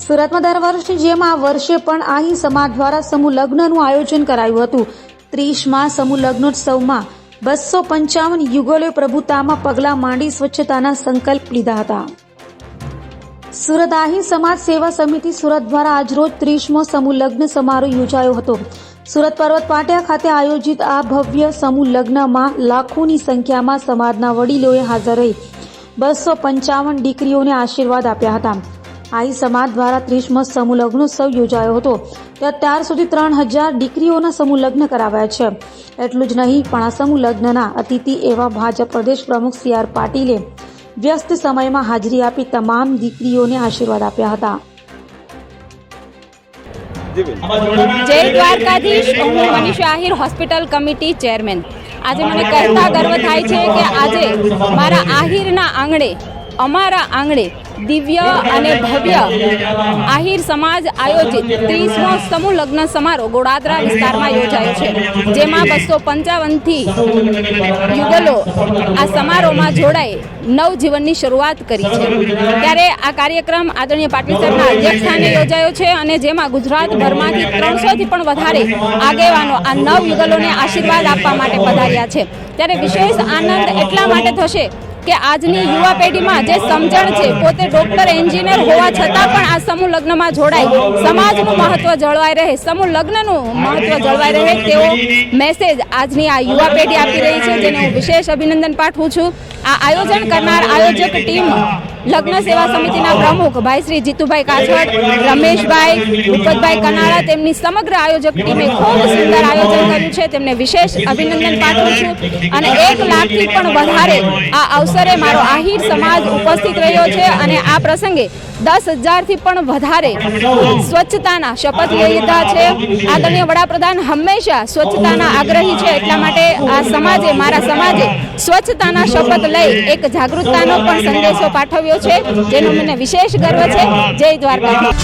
સુરત में दर वर्षनी जेम आ वर्षे पण आही समाज द्वारा समूह लग्नનું आयोजन कराયું હતું। 30મા समूह लग्नोत्सवમાં 255 યુગલોએ પ્રભુતામાં પગલાં માંડી સ્વચ્છતાના સંકલ્પ લીધા હતા। સુરત આહી સમાજ સેવા સમિતિ સુરત દ્વારા આજરોજ 30મો સમૂહ લગ્ન સમારોહ યોજાયો હતો। સુરત પર્વત પાટિયા ખાતે આયોજિત આ ભવ્ય સમૂહ લગ્નમાં લાખોની સંખ્યામાં સમાજના વડીલોએ હાજર રહી 255 દીકરીઓને આશીર્વાદ આપ્યા હતા। આહી સમાજ દ્વારા 30મો સમૂહ લગ્નોત્સવ યોજાયો હતો। અત્યાર સુધી 3000 દીકરીઓના સમૂહ લગ્ન કરાવ્યા છે। એટલું જ નહીં પણ આ સમૂહ લગ્નના અતિથિ એવા ભાજપ પ્રદેશ પ્રમુખ CR પાટીલે વ્યસ્ત સમયમાં હાજરી આપી તમામ દીકરીઓને આશીર્વાદ આપ્યા હતા। जय द्वारकाधीश। हूँ Manisha Ahir hospital committee chairman. आज मैंने कहता गर्व थाय छे के आजे मारा आहिरना आंगणे अमारा आंगणे दिव्य अने भव्य आहिर समाज आयोजित 30मो समूह लग्न समारोह गोड़ादरा विस्तार में योजायो छे, जेमां 255 थी युगलो आ समारोह में जोड़ाई नवजीवननी शुरुआत करी छे। त्यारे आ कार्यक्रम आदरणीय पाटील साहेबना अध्यक्षस्थाने योजायो छे अने जेमां गुजरातभरमांथी 300 थी पण वधारे आगेवानो आ नव युगलोने आशीर्वाद आपवा माटे पधार्या छे। त्यारे विशेष आनंद एटला माटे थशे કે આજની યુવા પેઢીમાં જે સમજણ છે, પોતે ડોક્ટર એન્જિનિયર હોવા છતાં પણ આ સમૂહ લગ્નમાં જોડાઈ સમાજનું મહત્વ જળવાઈ રહે, સમૂહ લગ્નનું મહત્વ જળવાઈ રહે તેવો મેસેજ આજની આ યુવા પેઢી આપી રહી છે, જેને હું વિશેષ અભિનંદન પાઠવું છું। આ આયોજન કરનાર આયોજક ટીમ લગ્ન સેવા સમિતિના પ્રમુખ ભાઈ શ્રી જીતુભાઈ કાછડ, રમેશભાઈ, ભૂપતભાઈ કનાળા, તેમની સમગ્ર આયોજક ટીમે ખૂબ સુંદર આયોજન કર્યું છે, તેમને વિશેષ અભિનંદન પાઠવું છું। અને 1 લાખથી પણ વધારે આ અવસરે મારો આહિર સમાજ ઉપસ્થિત રહ્યો છે અને આ પ્રસંગે 10,000 થી પણ વધારે સ્વચ્છતાના શપથ લઈ લીધા છે। આદરણીય વડાપ્રધાન હંમેશા સ્વચ્છતાના આગ્રહી છે, એટલા માટે આ સમાજે મારા સમાજે સ્વચ્છતાના શપથ લઈ એક જાગૃતતાનો પણ સંદેશો પાઠવ્યો છે, જેનો મને વિશેષ ગર્વ છે। જય દ્વારકાધીશ।